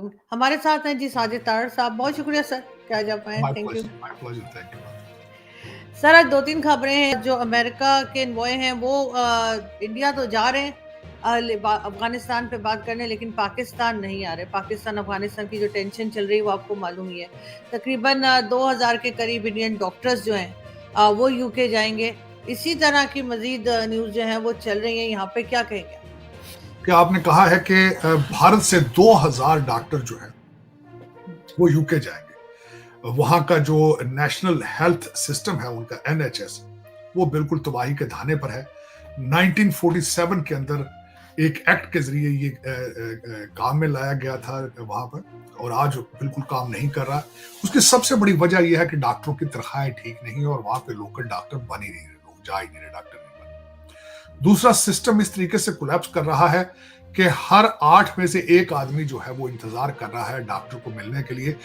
हमारे साथ हैं जी साजिद तारड़ साहब। बहुत शुक्रिया सर कि आज आप आए। My thank you pleasure. My pleasure. Thank you. Sir. आज दो तीन खबरें हैं। जो अमेरिका के एनवॉय हैं वो इंडिया तो जा रहे हैं अफगानिस्तान पे बात करने, लेकिन पाकिस्तान नहीं आ रहे। पाकिस्तान अफगानिस्तान की जो टेंशन चल रही है वो आपको मालूम ही है। तकरीबन 2000 के करीब इंडियन डॉक्टर्स जो हैं वो यूके जाएंगे। इसी तरह की मजीद न्यूज जो है वो चल रही है। यहाँ पे क्या कहेंगे? कि आपने कहा है कि भारत से 2000 डॉक्टर जो है वो यूके जाएंगे। वहां का जो नेशनल हेल्थ सिस्टम है उनका एनएचएस वो बिल्कुल तबाही के धाने पर है। 1947 के अंदर एक एक्ट के जरिए ये काम में लाया गया था वहां पर, और आज बिल्कुल काम नहीं कर रहा। उसकी सबसे बड़ी वजह यह है कि डॉक्टरों की तनख्वाहें ठीक नहीं है और वहां पे लोकल डॉक्टर बन ही नहीं रहे, लोग जा ही नहीं रहे, डॉक्टर नहीं बन। दूसरा, सिस्टम इस तरीके से कोलैप्स कर रहा है कि हर 8 में से एक आदमी जो है वो इंतजार कर रहा है डॉक्टर को मिलने के लिए,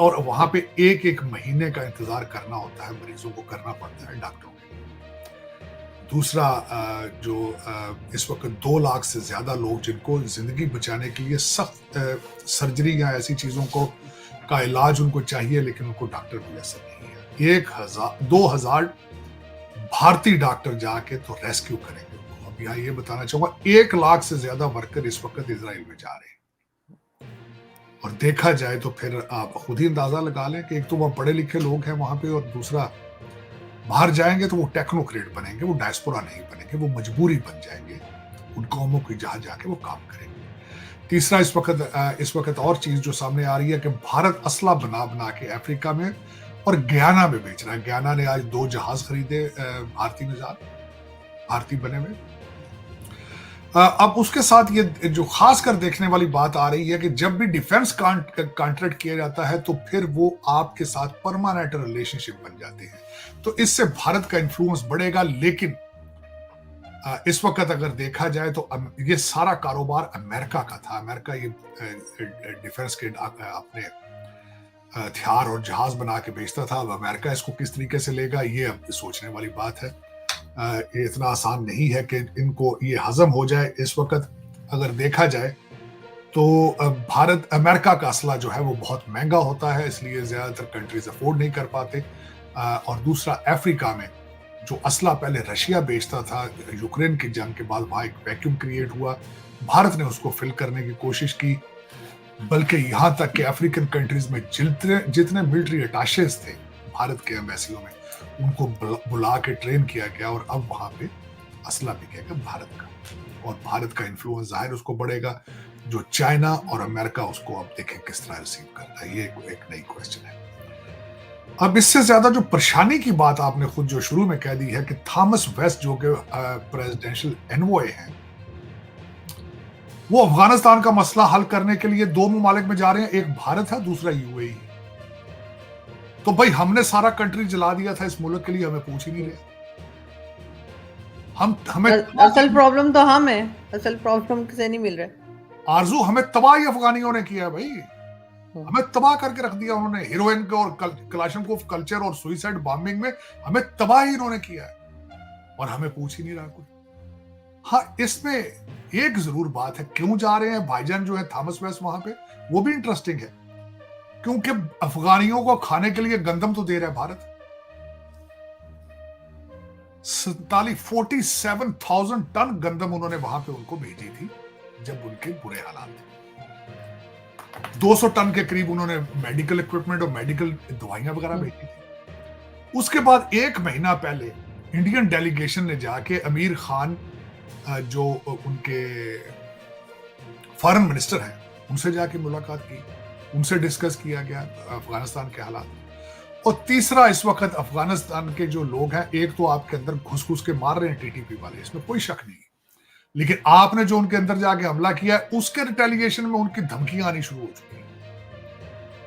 और वहां पे एक एक महीने का इंतजार करना होता है, मरीजों को करना पड़ता है डॉक्टरों के लिए। दूसरा, जो इस वक्त 2 लाख से ज्यादा लोग जिनको जिंदगी बचाने के लिए सख्त सर्जरी या ऐसी चीजों को का इलाज उनको चाहिए, लेकिन उनको डॉक्टर मुयसर नहीं है। 2000 भारतीय डॉक्टर जाके तो रेस्क्यू करेंगे उनको। अब यहाँ ये बताना चाहूंगा, 1 लाख से ज्यादा वर्कर इस वक्त इजराइल में जा रहे हैं। और देखा जाए तो फिर आप खुद ही अंदाजा लगा लें कि एक तो वह पढ़े लिखे लोग हैं वहां पे, और दूसरा बाहर जाएंगे तो वो टेक्नोक्रेट बनेंगे, वो डायस्पोरा नहीं बनेंगे, वो मजबूरी बन जाएंगे उन कौमों की जहां जाके वो काम करेंगे। तीसरा, इस वक्त और चीज जो सामने आ रही है कि भारत असला बना बना के अफ्रीका में और गयाना में बेच रहा है। गयाना ने आज 2 जहाज खरीदे भारतीय निजात, भारतीय बने हुए। अब उसके साथ ये जो खास कर देखने वाली बात आ रही है कि जब भी डिफेंस कॉन्ट्रैक्ट किया जाता है तो फिर वो आपके साथ परमानेंट रिलेशनशिप बन जाते हैं, तो इससे भारत का इन्फ्लुएंस बढ़ेगा। लेकिन इस वक्त अगर देखा जाए तो ये सारा कारोबार अमेरिका का था। अमेरिका ये डिफेंस के अपने हथियार और जहाज बना के बेचता था। अब अमेरिका इसको किस तरीके से लेगा, ये अब सोचने वाली बात है। ये इतना आसान नहीं है कि इनको ये हजम हो जाए। इस वक्त अगर देखा जाए तो भारत अमेरिका का असला जो है वो बहुत महंगा होता है, इसलिए ज्यादातर कंट्रीज अफोर्ड नहीं कर पाते। और दूसरा, अफ्रीका में जो असला पहले रशिया बेचता था, यूक्रेन की जंग के बाद वहां एक वैक्यूम क्रिएट हुआ, भारत ने उसको फिल करने की कोशिश की। बल्कि यहां तक कि अफ्रीकन कंट्रीज में जितने मिलिट्री अटैशेज थे भारत के एम्बेसियों में, उनको बुला के ट्रेन किया गया, और अब वहां पे असला बिकेगा भारत का, और भारत का इन्फ्लुएंस जाहिर उसको बढ़ेगा। जो चाइना और अमेरिका उसको अब देखें किस तरह रिसीव करता है, ये एक नई क्वेश्चन है। अब इससे ज्यादा जो परेशानी की बात आपने खुद जो शुरू में कह दी है कि थॉमस वेस्ट जो कि प्रेसिडेंशियल एनवॉय हैं, वो अफगानिस्तान का मसला हल करने के लिए 2 ममालिक में जा रहे हैं, एक भारत है, दूसरा यूएई। तो भाई हमने सारा कंट्री जला दिया था इस मुल्क के लिए, हमें पूछ ही नहीं रहे। हमें असल प्रॉब्लम तो हम है, असल प्रॉब्लम किसे नहीं मिल रहा। आरजू, हमें तबाही अफगानियों ने किया है भाई, हमें तबाह करके रख दिया उन्होंने। हीरोइन को और कलाशनकोव कल्चर और सुइसाइड बॉम्बिंग में हमें तबाह ही इन्होंने किया है, और हमें पूछ ही नहीं रहा कोई। हाँ, इसमें एक जरूर बात है, क्यों जा रहे हैं भाईजान जो है थॉमस वेस्ट वहां पे, वो भी इंटरेस्टिंग है, क्योंकि अफगानियों को खाने के लिए गंदम तो दे रहा है भारत। 47,000 टन गंदम उन्होंने वहां पे उनको भेजी थी जब उनके बुरे हालात थे। 200 टन के करीब उन्होंने मेडिकल इक्विपमेंट और मेडिकल दवाइयां वगैरह भेजी थी। उसके बाद 1 महीना पहले इंडियन डेलीगेशन ने जाके अमीर खान जो उनके फॉरेन मिनिस्टर हैं उनसे जाके मुलाकात की, उनसे डिस्कस किया गया अफगानिस्तान के हालात। और तीसरा, इस वक्त अफगानिस्तान के जो लोग हैं, एक तो आपके अंदर घुस घुस के मार रहे हैं टीटीपी वाले, इसमें कोई शक नहीं, लेकिन आपने जो उनके अंदर जाके हमला किया है उसके रिटेलिएशन में उनकी धमकियां आनी शुरू हो चुकी हैं।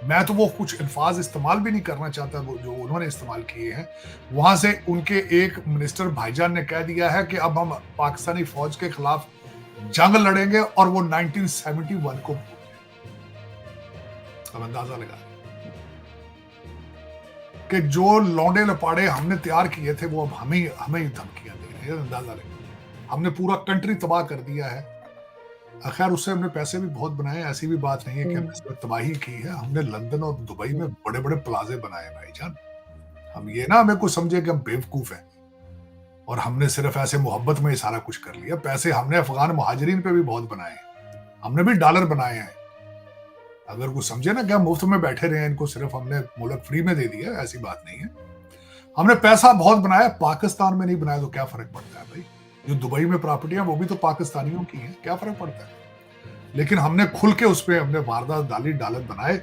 मैं तो वो कुछ अल्फाज इस्तेमाल भी नहीं करना चाहता वो जो उन्होंने इस्तेमाल किए हैं। वहां से उनके एक मिनिस्टर भाईजान ने कह दिया है कि अब हम पाकिस्तानी फौज के खिलाफ जंग लड़ेंगे, और वो 1971 को अब अंदाजा लगा कि जो लौंडे लपाड़े हमने तैयार किए थे वो अब हमें ही धमकियां दे रहे हैं। अंदाजा लगा, हमने पूरा कंट्री तबाह कर दिया है। खैर उससे हमने पैसे भी बहुत बनाए, ऐसी भी बात नहीं है कि हमने हम्म। सिर्फ तबाही की है। हमने लंदन और दुबई में बड़े बड़े प्लाजे बनाए भाईजान। हम ये ना हमें कुछ समझे कि हम बेवकूफ हैं और हमने सिर्फ ऐसे मोहब्बत में ही सारा कुछ कर लिया। पैसे हमने अफगान मुहाजिरीन पे भी बहुत बनाए हैं, हमने भी डॉलर बनाए हैं। अगर कुछ समझे ना कि हम मुफ्त में बैठे रहे हैं, इनको सिर्फ हमने मुल्क फ्री में दे दिया, ऐसी बात नहीं है। हमने पैसा बहुत बनाया, पाकिस्तान में नहीं बनाया तो क्या फर्क पड़ता है भाई। जो दुबई में प्रॉपर्टियां वो भी तो पाकिस्तानियों की हैं, क्या फर्क पड़ता है। लेकिन हमने खुल के उस पर हमने वारदात डाली, डॉलर बनाए,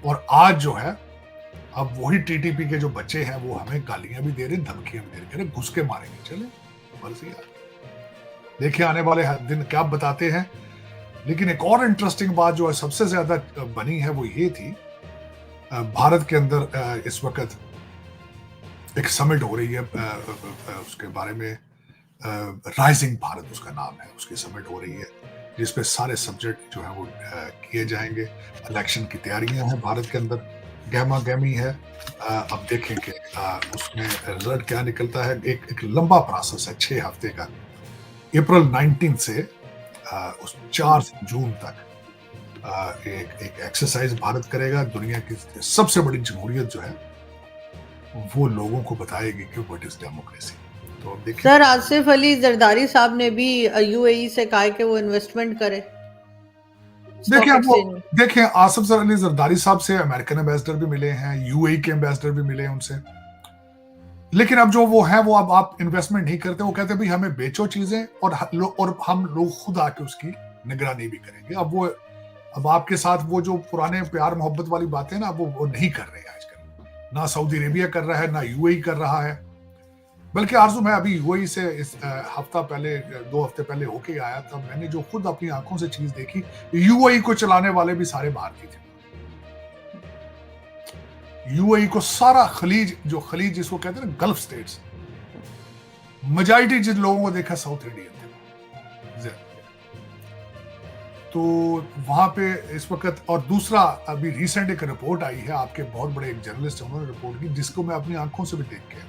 और आज जो है अब वही टीटीपी के जो बच्चे हैं वो हमें गालियां भी दे रहे, धमकियां भी दे रहे, कह रहे घुस के मारेंगे। चले मर्जी यार, देखिए आने वाले दिन क्या बताते हैं। लेकिन एक और इंटरेस्टिंग बात जो है सबसे ज्यादा बनी है वो ये थी, भारत के अंदर इस वक्त एक समिट हो रही है, उसके बारे में राइजिंग भारत उसका नाम है, उसकी समिट हो रही है जिसपे सारे सब्जेक्ट जो है वो किए जाएंगे। इलेक्शन की तैयारियां हैं भारत के अंदर, गहमा गहमी है। अब देखें कि उसमें रिजल्ट क्या निकलता है। एक लंबा प्रोसेस है, 6 हफ्ते का। अप्रैल 19 से उस 4 जून तक एक एक्सरसाइज भारत करेगा। दुनिया की सबसे बड़ी जमहूरियत जो है वो लोगों को बताएगी कि व्हाट इज डेमोक्रेसी। तो अब देखिए सर, आसिफ अली जरदारी साहब ने भी यूएई से कहा कि वो इन्वेस्टमेंट करे स्टॉक देखिए वो एक्सचेंज में। देखिए आसिफ अली जरदारी साहब से अमेरिकन एम्बेसडर भी मिले हैं, यूएई के एम्बेसडर भी मिले हैं उनसे। लेकिन अब जो वो है वो अब आप इन्वेस्टमेंट नहीं करते, वो कहते भाई हमें बेचो चीजें और हम लोग खुद आके उसकी निगरानी भी करेंगे। अब आपके साथ वो जो पुराने प्यार मोहब्बत वाली बातें ना वो नहीं कर रहे हैं आजकल। ना सऊदी अरेबिया कर रहा है, ना यूएई कर रहा है। बल्कि आरजू मैं अभी यूएई से इस हफ्ता पहले 2 हफ्ते पहले होके आया था। मैंने जो खुद अपनी आंखों से चीज देखी, यूएई को चलाने वाले भी सारे भारतीय थे। यूएई को सारा खलीज, जो खलीज जिसको कहते हैं ना गल्फ स्टेट्स, मेजॉरिटी जिन लोगों को देखा साउथ इंडियन थे। तो वहां पे इस वक्त, और दूसरा अभी रिसेंट एक रिपोर्ट आई है, आपके बहुत बड़े एक जर्नलिस्ट उन्होंने रिपोर्ट की, जिसको मैं अपनी आंखों से भी देख के,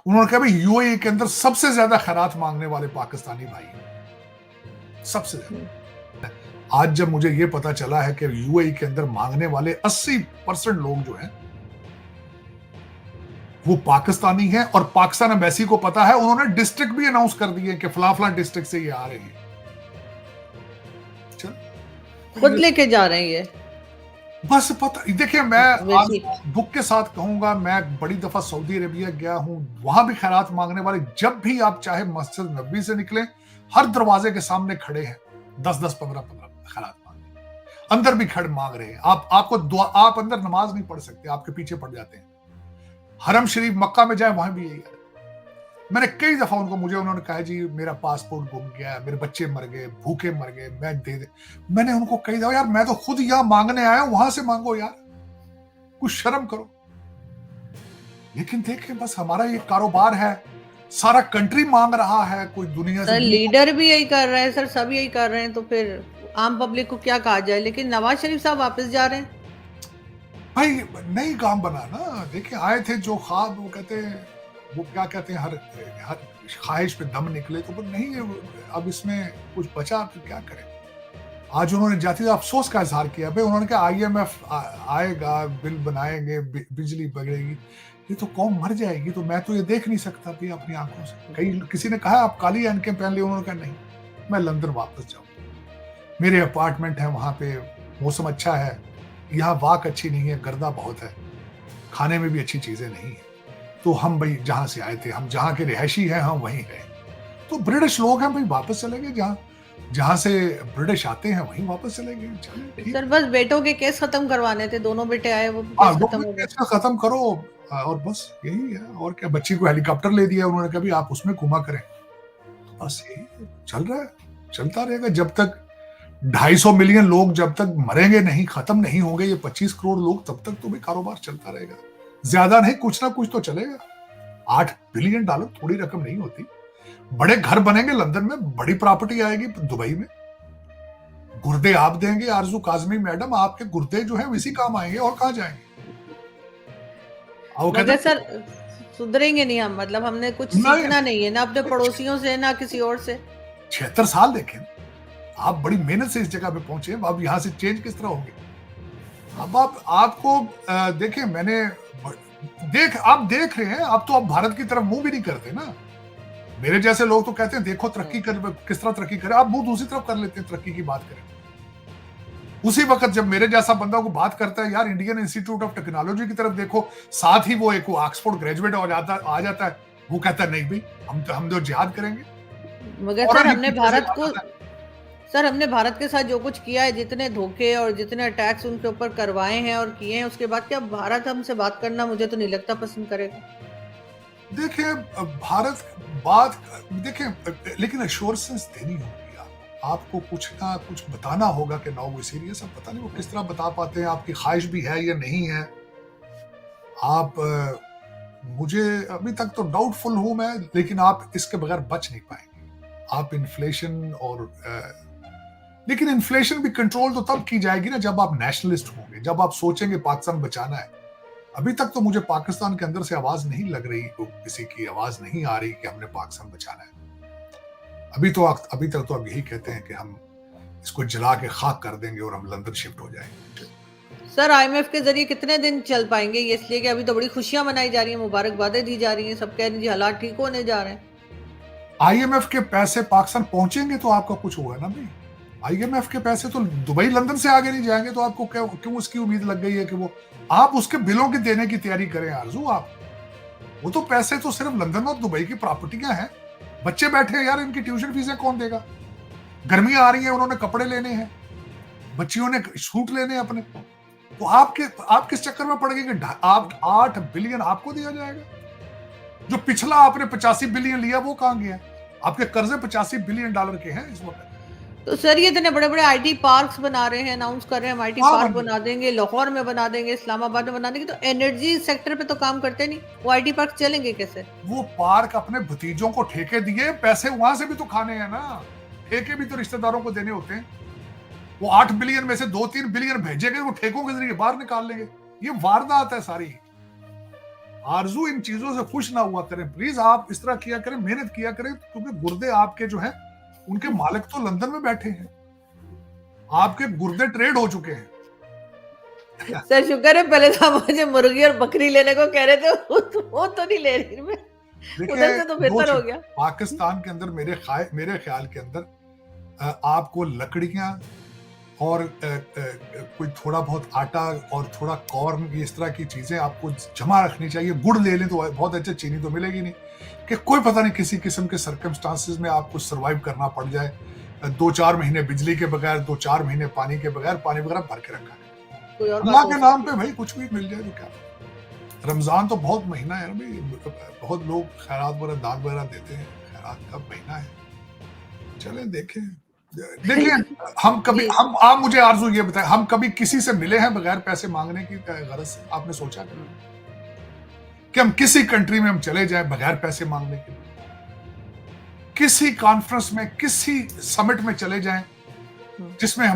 उन्होंने कहा भाई यूएई के अंदर सबसे ज्यादा खैरात मांगने वाले पाकिस्तानी भाई हैं, सबसे ज्यादा। आज जब मुझे यह पता चला है कि यूएई के अंदर मांगने वाले 80% लोग जो हैं वो पाकिस्तानी हैं, और पाकिस्तान एम्बेसी को पता है, उन्होंने डिस्ट्रिक्ट भी अनाउंस कर दिए कि फला फला डिस्ट्रिक्ट से ये आ रहे हैं। चल खुद लेके जा रहे हैं ये। बस पता, देखिए मैं आज वैसी दुख के साथ कहूंगा, मैं बड़ी दफा सऊदी अरेबिया गया हूं, वहां भी खैरात मांगने वाले, जब भी आप चाहे मस्जिद नबी से निकले, हर दरवाजे के सामने खड़े हैं 10-10, 15-15 खैरात मांगने, अंदर भी खड़े मांग रहे हैं। आपको दुआ, आप अंदर नमाज नहीं पढ़ सकते, आपके पीछे पड़ जाते हैं। हरम शरीफ मक्का में जाए, वहां भी यही है। मैंने कई दफा उन्होंने कहा जी मेरा पासपोर्ट गुम गया, मेरे बच्चे मर गए, भूखे मर गए, मैं दे दे। मैंने उनको कही दफा, यार मैं तो खुद यहां मांगने आया हूं, वहां से मांगो यार, कुछ शर्म करो। लेकिन देखें बस हमारा ये कारोबार है, सारा कंट्री मांग रहा है, कोई दुनिया से। सर लीडर भी यही कर रहे हैं सर, सब यही कर रहे हैं, तो फिर आम पब्लिक को क्या कहा जाए। लेकिन नवाज शरीफ साहब वापस जा रहे हैं भाई, नई काम बना ना। देखिए आए थे जो ख्वाब, वो कहते हैं, वो क्या कहते हैं, हर ख्वाहिश पे दम निकले, तो नहीं, अब इसमें कुछ बचा तो क्या करें। आज उन्होंने जाती अफसोस का इजहार किया। भाई उन्होंने कहा आईएमएफ आएगा, बिल बनाएंगे, बिजली बढ़ेगी, ये तो कौम मर जाएगी। तो मैं तो ये देख नहीं सकता भी अपनी आंखों से। कई किसी ने कहा आप काली ऐनकें पहन ली, उन्होंने कहा नहीं, मैं लंदन वापस जाऊँ, मेरे अपार्टमेंट है वहां पे, मौसम अच्छा है, यहाँ वाक अच्छी नहीं है, गर्दा बहुत है, खाने में भी अच्छी चीजें नहीं है। तो हम भाई जहां से आए थे, हम जहां के रिहायशी हैं, हम वहीं रहे। तो ब्रिटिश लोग हैं भाई, वापस चले गए, जहां से ब्रिटिश आते हैं वहीं वापस चले गए। चले सर, बस बेटों के केस खत्म करवाने थे, दोनों बेटे आए, वो केस खत्म हो गए। खत्म करो, और बस यही है। और क्या, बच्ची को हेलीकॉप्टर ले दिया उन्होंने, कभी आप उसमें घुमा करें। तो बस यही चल रहा है, चलता रहेगा जब तक 250 मिलियन लोग जब तक मरेंगे नहीं, खत्म नहीं होंगे ये 25 करोड़ लोग, तब तक तो भी कारोबार चलता रहेगा। ज्यादा नहीं, कुछ ना कुछ तो चलेगा। $8 बिलियन थोड़ी रकम नहीं होती। बड़े घर बनेंगे लंदन में, बड़ी प्रॉपर्टी आएगी दुबई में, गुर्दे आप देंगे आरजू काजमी मैडम, आपके गुर्दे जो है इसी काम आएंगे, और कहां जाएंगे। मगर सर सुधरेंगे नहीं हम, मतलब हमने कुछ सीखना नहीं है, ना अपने पड़ोसियों से, ना किसी और से। 76 साल देखे ना, आप बड़ी मेहनत से इस जगह पे पहुंचे, अब यहाँ से चेंज किस तरह होंगे? अब आपको देखिए, आप देख रहे हैं, आप तो अब भारत की तरफ मुंह भी नहीं करते ना। मेरे जैसे लोग तो कहते हैं देखो तरक्की कर, किस तरह तरक्की करे, आप मुंह दूसरी तरफ कर लेते हैं, तरक्की की बात करें। उसी वक्त जब मेरे जैसा बंदा को बात करता है यार इंडियन इंस्टीट्यूट ऑफ टेक्नोलॉजी की तरफ देखो, साथ ही वो एक ऑक्सफोर्ड ग्रेजुएट आ जाता है, वो कहता है नहीं भाई, हम तो जिहाद करेंगे। मगर और सर अभी हमने पीछे से भारत बात को, आता है। सर हमने भारत के साथ जो कुछ किया है, जितने धोखे और जितने अटैक्स उनके ऊपर करवाए हैं और किए हैं, उसके बाद क्या भारत हमसे बात करना, मुझे तो नहीं लगता पसंद करेगा। देखिए भारत बात, देखिए लेकिन एश्योरेंस देनी होगी आपको कुछ ना कुछ बताना होगा कि नाउ वो सीरियस है। पता नहीं वो किस तरह बता पाते हैं, आपकी ख्वाहिश भी है या नहीं है। आप मुझे अभी तक तो डाउटफुल हूं मैं, लेकिन आप इसके बगैर बच नहीं पाएंगे। आप इन्फ्लेशन और लेकिन इन्फ्लेशन भी कंट्रोल तो तब की जाएगी ना जब आप नेशनलिस्ट होंगे, जब आप सोचेंगे पाकिस्तान बचाना है। अभी तक तो मुझे पाकिस्तान के अंदर से आवाज नहीं लग रही, किसी की आवाज नहीं आ रही कि हमने पाकिस्तान बचाना है। अभी तक तो अब यही कहते हैं कि हम इसको जला के खाक कर देंगे और हम लंदन शिफ्ट हो जाएंगे। सर आईएमएफ के जरिए कितने दिन चल पाएंगे ये, इसलिए कि अभी तो बड़ी खुशियां मनाई जा रही हैं, मुबारकबादें दी जा रही हैं, सब कह रहे हैं जी हालात ठीक होने जा रहे हैं। आईएमएफ के पैसे पाकिस्तान पहुंचेंगे तो आपका कुछ होगा ना भाई। आईएमएफ के पैसे तो दुबई लंदन से आगे नहीं जाएंगे, तो आपको क्यों उसकी उम्मीद लग गई है कि वो आप उसके बिलों की देने की तैयारी करें आरजू आप। वो तो पैसे तो सिर्फ लंदन और दुबई की प्रॉपर्टियां हैं। बच्चे बैठे हैं यार, इनकी ट्यूशन फीसें कौन देगा? गर्मियां आ रही हैं, उन्होंने कपड़े लेने हैं, बच्चियों ने सूट लेने हैं अपने। तो आप किस चक्कर में पड़ गए कि आप 8 बिलियन आपको दिया जाएगा? जो पिछला आपने 85 बिलियन लिया वो कहां गया? आपके कर्जे 85 बिलियन डॉलर के हैं इस वक्त। तो सर ये इतने बड़े बड़े आईटी पार्क्स बना रहे हैं, अनाउंस कर रहे हैं हम आईटी हाँ पार्क बना देंगे, लाहौर में बना देंगे, इस्लामाबाद में बना देंगे, तो एनर्जी सेक्टर पे तो काम करते नहीं, वो आईटी पार्क चलेंगे कैसे? वो पार्क अपने भतीजों को ठेके दिए, पैसे वहां से भी तो खाने हैं ना, ठेके भी तो रिश्तेदारों को देने होते हैं। वो 8 बिलियन में से 2-3 बिलियन भेजेंगे, वो ठेकों के जरिए बाहर निकाल लेंगे। ये वारदात है सारी। आरजू इन चीजों से खुश ना हुआ करें प्लीज, आप इस तरह किया करें, मेहनत किया करें, क्योंकि गुर्दे आपके जो है उनके मालिक तो लंदन में बैठे हैं, आपके गुर्दे ट्रेड हो चुके हैं। सर शुक्र है पहले तो आप मुझे मुर्गी और बकरी लेने को कह रहे थे, वो तो नहीं ले रही मैं, उधर से तो बेहतर हो गया। पाकिस्तान के अंदर मेरे ख्याल के अंदर आपको लकड़ियां और कोई थोड़ा बहुत आटा और थोड़ा कॉर्न, इस तरह की चीजें आपको जमा रखनी चाहिए। गुड़ ले लें तो बहुत अच्छा, चीनी तो मिलेगी नहीं, कि कोई पता नहीं किसी किस्म के सर्कमस्टांसेस में आपको सरवाइव करना पड़ जाए। 2-4 महीने बिजली के बगैर, 2-4 महीने पानी वगैरह भर के रखा है। अल्लाह के नाम पे भाई कुछ भी मिल जाए तो क्या। रमजान तो बहुत महीना है भाई, बहुत लोग खैरात वगैरह, दान वगैरह देते हैं, खैरात का महीना है। चलें देखिए आप मुझे आरजू ये बताएं, हम कभी किसी से मिले हैं बगैर पैसे मांगने की गरज से? आपने सोचा कि हम किसी कंट्री में हम चले जाएं बगैर पैसे मांगने के? किसी कॉन्फ्रेंस में, किसी समिट में चले जाएं जिसमें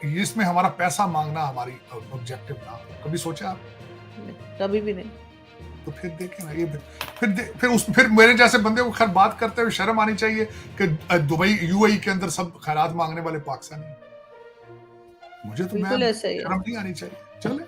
जिसमें हमारा पैसा मांगना हमारी ऑब्जेक्टिव ना हो? कभी सोचा आप? कभी भी नहीं। तो फिर देखें ना, ये फिर मेरे जैसे बंदे को खैर बात करते हुए शर्म आनी चाहिए कि दुबई यूएई के अंदर सब खैरात मांगने वाले पाकिस्तानी। मुझे तो बिल्कुल ऐसा ही है। शर्म नहीं आनी चाहिए। चले